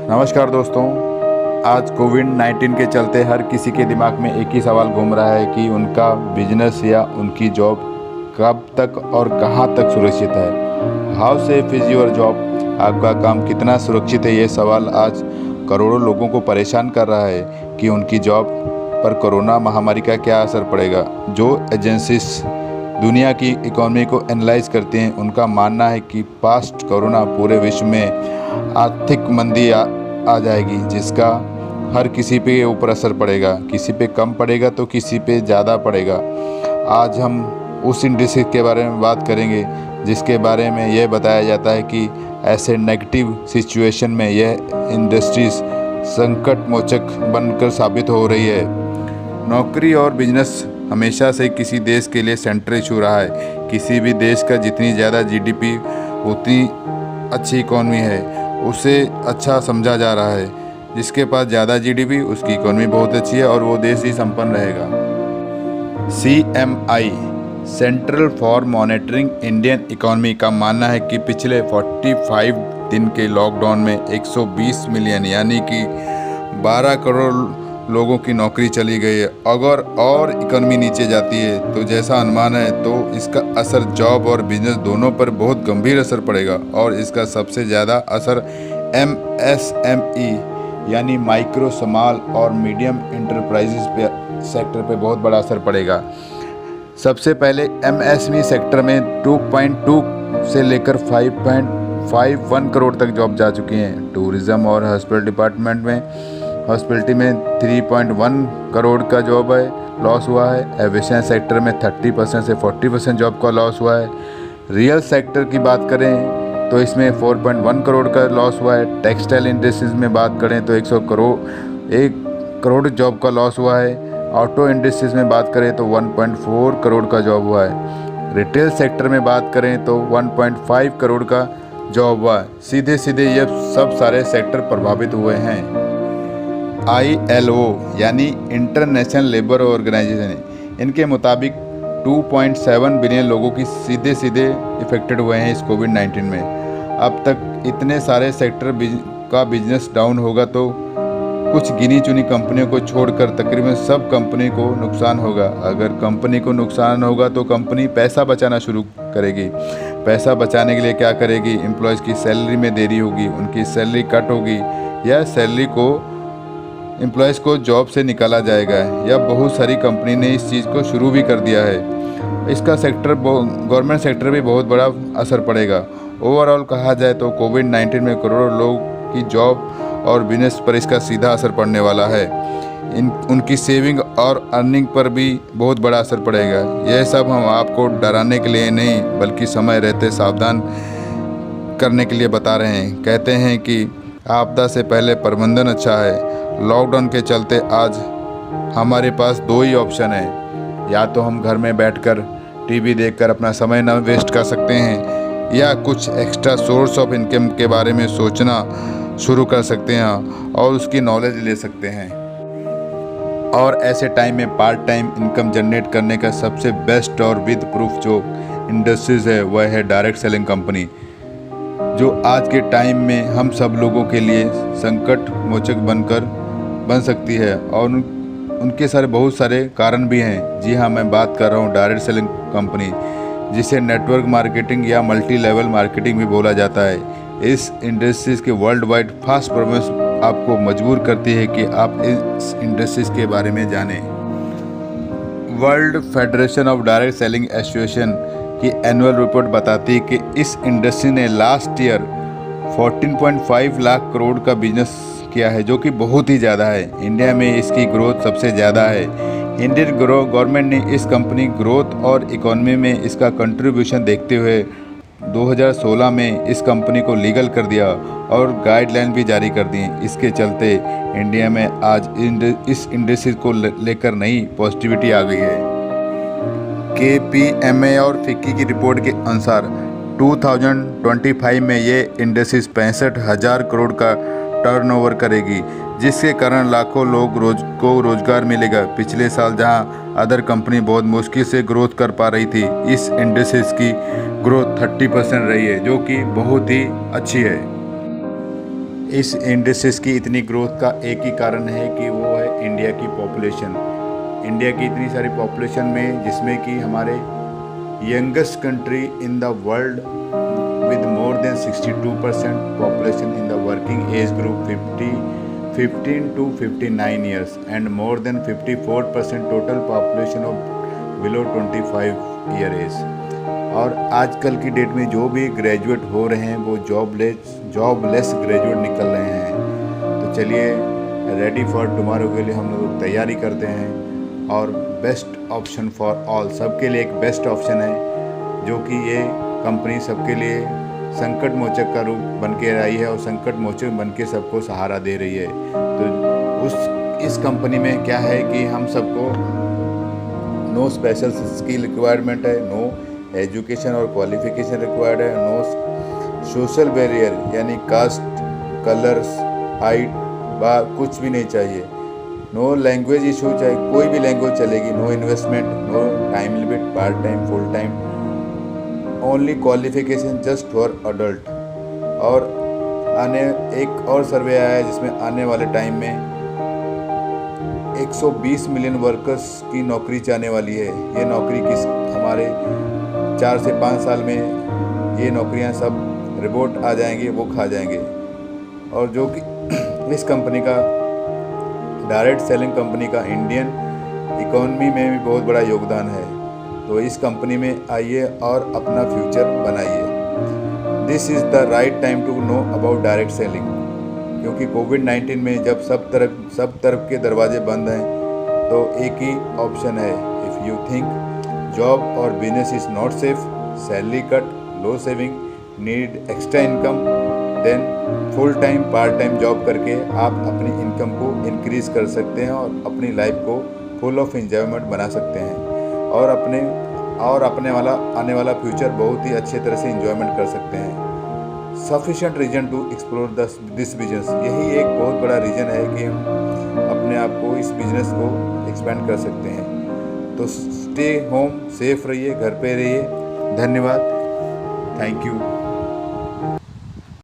नमस्कार दोस्तों। आज कोविड-19 के चलते हर किसी के दिमाग में एक ही सवाल घूम रहा है कि उनका बिजनेस या उनकी जॉब कब तक और कहां तक सुरक्षित है। How safe is your job? आपका काम कितना सुरक्षित है, ये सवाल आज करोड़ों लोगों को परेशान कर रहा है कि उनकी जॉब पर कोरोना महामारी का क्या असर पड़ेगा। जो एजेंसीज दुनिया की इकोनॉमी को एनालाइज करती हैं, उनका मानना है कि पास्ट कोरोना पूरे विश्व में आर्थिक मंदी आ जाएगी, जिसका हर किसी पे ऊपर असर पड़ेगा। किसी पे कम पड़ेगा तो किसी पे ज़्यादा पड़ेगा। आज हम उस इंडस्ट्री के बारे में बात करेंगे जिसके बारे में यह बताया जाता है कि ऐसे नेगेटिव सिचुएशन में यह इंडस्ट्रीज संकट मोचक बनकर साबित हो रही है। नौकरी और बिजनेस हमेशा से किसी देश के लिए सेंट्रल इशू रहा है। किसी भी देश का जितनी ज़्यादा जीडीपी उतनी अच्छी इकोनॉमी है, उसे अच्छा समझा जा रहा है। जिसके पास ज़्यादा जीडीपी उसकी इकोनॉमी बहुत अच्छी है और वो देश ही संपन्न रहेगा। CMI central for monitoring Indian economy का मानना है कि पिछले 45 दिन के लॉकडाउन में 120 मिलियन यानी कि 12 करोड़ लोगों की नौकरी चली गई है। अगर और इकोनॉमी नीचे जाती है तो जैसा अनुमान है तो इसका असर जॉब और बिजनेस दोनों पर बहुत गंभीर असर पड़ेगा और इसका सबसे ज़्यादा असर MSME यानी माइक्रो स्मॉल और मीडियम इंटरप्राइजेज पे सेक्टर पे बहुत बड़ा असर पड़ेगा। सबसे पहले MSME सेक्टर में 2.2 से लेकर 5.51 करोड़ तक जॉब जा चुकी हैं। टूरिज़्म और हॉस्पिटलिटी में 3.1 करोड़ का जॉब है लॉस हुआ है। एविएशन सेक्टर में 30% से 40% जॉब का लॉस हुआ है। रियल सेक्टर की बात करें तो इसमें 4.1 करोड़ का लॉस हुआ है। टेक्सटाइल इंडस्ट्रीज में बात करें तो 1 करोड़ जॉब का लॉस हुआ है। ऑटो इंडस्ट्रीज में बात करें तो 1.4 करोड़ का जॉब हुआ है। रिटेल सेक्टर में बात करें तो 1.5 करोड़ का जॉब हुआ है। सीधे सीधे ये सब सारे सेक्टर प्रभावित हुए हैं। ILO यानी इंटरनेशनल लेबर ऑर्गेनाइजेशन, इनके मुताबिक 2.7 बिलियन लोगों की सीधे सीधे इफेक्टेड हुए हैं इस कोविड-19 में। अब तक इतने सारे सेक्टर का बिजनेस डाउन होगा तो कुछ गिनी चुनी कंपनियों को छोड़कर तकरीबन सब कंपनी को नुकसान होगा। अगर कंपनी को नुकसान होगा तो कंपनी पैसा बचाना शुरू करेगी। पैसा बचाने के लिए क्या करेगी? एम्प्लॉयज़ की सैलरी में देरी होगी, उनकी सैलरी कट होगी या सैलरी को एम्प्लॉयज़ को जॉब से निकाला जाएगा, या बहुत सारी कंपनी ने इस चीज़ को शुरू भी कर दिया है। इसका गवर्नमेंट सेक्टर भी बहुत बड़ा असर पड़ेगा। ओवरऑल कहा जाए तो कोविड-19 में करोड़ों लोग की जॉब और बिजनेस पर इसका सीधा असर पड़ने वाला है। उनकी सेविंग और अर्निंग पर भी बहुत बड़ा असर पड़ेगा। यह सब हम आपको डराने के लिए नहीं बल्कि समय रहते सावधान करने के लिए बता रहे हैं। कहते हैं कि आपदा से पहले प्रबंधन अच्छा है। लॉकडाउन के चलते आज हमारे पास 2 ही ऑप्शन है, या तो हम घर में बैठकर टीवी देखकर अपना समय न वेस्ट कर सकते हैं, या कुछ एक्स्ट्रा सोर्स ऑफ इनकम के बारे में सोचना शुरू कर सकते हैं और उसकी नॉलेज ले सकते हैं। और ऐसे टाइम में पार्ट टाइम इनकम जनरेट करने का सबसे बेस्ट और विद प्रूफ जो इंडस्ट्रीज है वह है डायरेक्ट सेलिंग कंपनी, जो आज के टाइम में हम सब लोगों के लिए संकट मोचक बन सकती है। और उनके बहुत सारे कारण भी हैं। जी हाँ, मैं बात कर रहा हूँ डायरेक्ट सेलिंग कंपनी, जिसे नेटवर्क मार्केटिंग या मल्टी लेवल मार्केटिंग भी बोला जाता है। इस इंडस्ट्रीज़ के वर्ल्ड वाइड फास्ट परफॉर्मेंस आपको मजबूर करती है कि आप इस इंडस्ट्रीज़ के बारे में जानें। World federation of direct selling association की एनुअल रिपोर्ट बताती है कि इस इंडस्ट्री ने लास्ट ईयर 14.5 लाख करोड़ का बिजनेस किया है, जो कि बहुत ही ज़्यादा है। इंडिया में इसकी ग्रोथ सबसे ज़्यादा है। इंडियन गवर्नमेंट ने इस कंपनी ग्रोथ और इकोनॉमी में इसका कंट्रीब्यूशन देखते हुए 2016 में इस कंपनी को लीगल कर दिया और गाइडलाइन भी जारी कर दी। इसके चलते इंडिया में आज इस इंडस्ट्री को लेकर नई पॉजिटिविटी आ गई है। KPMA और फिक्की की रिपोर्ट के अनुसार 2025 में ये इंडस्ट्रीज 65,000 करोड़ का टर्नओवर करेगी, जिसके कारण लाखों लोग को रोजगार मिलेगा। पिछले साल जहां अदर कंपनी बहुत मुश्किल से ग्रोथ कर पा रही थी, इस इंडस्ट्रीज की ग्रोथ 30% रही है, जो कि बहुत ही अच्छी है। इस इंडस्ट्रीज़ की इतनी ग्रोथ का एक ही कारण है कि वो है इंडिया की पॉपुलेशन। इंडिया की इतनी सारी पॉपुलेशन में, जिसमें कि हमारे youngest country in the world with more than 62% population in the working age group 15 to 59 years and more than 54% total population of below 25 year age। और आजकल की डेट में जो भी ग्रेजुएट हो रहे हैं वो जॉबलेस ग्रेजुएट निकल रहे हैं। तो चलिए रेडी फॉर टुमारो के लिए हम लोग तैयारी करते हैं, और बेस्ट ऑप्शन फॉर ऑल, सबके लिए एक बेस्ट ऑप्शन है, जो कि ये कंपनी सबके लिए संकट मोचक का रूप बन के आई है और संकट मोचक बन के सबको सहारा दे रही है। तो इस कंपनी में क्या है कि हम सबको नो स्पेशल स्किल रिक्वायरमेंट है, नो एजुकेशन और क्वालिफिकेशन रिक्वायर्ड है, नो सोशल बैरियर यानी कास्ट, कलर्स, हाइट, बार कुछ भी नहीं चाहिए, नो लैंग्वेज इशू, चाहे कोई भी लैंग्वेज चलेगी, no investment, no time limit, part time, full time, only qualification just for adult. और एक और सर्वे आया है जिसमें आने वाले टाइम में 120 मिलियन वर्कर्स की नौकरी जाने वाली है। ये नौकरी हमारे 4 से 5 साल में ये नौकरियां सब रिपोर्ट आ जाएंगी, वो खा जाएंगे। और जो कि इस कंपनी का डायरेक्ट सेलिंग कंपनी का इंडियन इकोनॉमी में भी बहुत बड़ा योगदान है। तो इस कंपनी में आइए और अपना फ्यूचर बनाइए। This is the right time to know about direct selling, क्योंकि कोविड-19 में जब सब तरफ के दरवाजे बंद हैं, तो एक ही ऑप्शन है, इफ़ यू थिंक जॉब और business is not safe, salary cut, low saving, need extra income, then full time part time job करके आप अपनी इनकम को इंक्रीज़ कर सकते हैं और अपनी लाइफ को फुल ऑफ एंजॉयमेंट बना सकते हैं, और आने वाला फ्यूचर बहुत ही अच्छे तरह से एंजॉयमेंट कर सकते हैं। Sufficient reason to explore this business, यही एक बहुत बड़ा रीज़न है कि हम अपने आप को, इस बिज़नेस को एक्सपेंड कर सकते हैं। तो स्टे होम, सेफ रहिए, घर पे रहिए। धन्यवाद, थैंक यू।